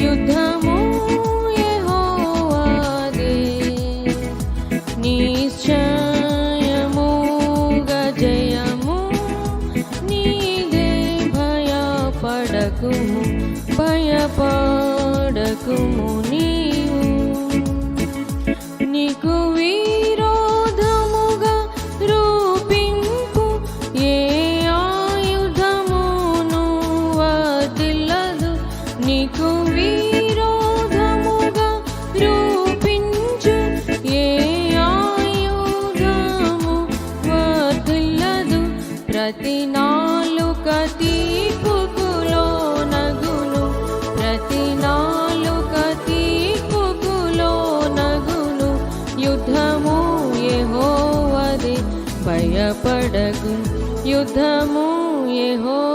యుద్ధము యెహోవాదే. నిశ్చయముగా జయము నీదే. భయపడకుము భయపడకుము నీవు. నీకు విరోధముగా రూపింపు ఏ ఆయుధమును వర్ధిల్లదు. నీకు విరోధముగా రూపించు ఏ ఆయుధము వర్ధిల్లదు. ప్రతి నాలుక తీర్పుకు లోనగును. ప్రతి నాలుక తీర్పుకు లోనగును. యుద్ధము యెహోవాదే. భయపడకు యుద్ధము యెహోవాదే.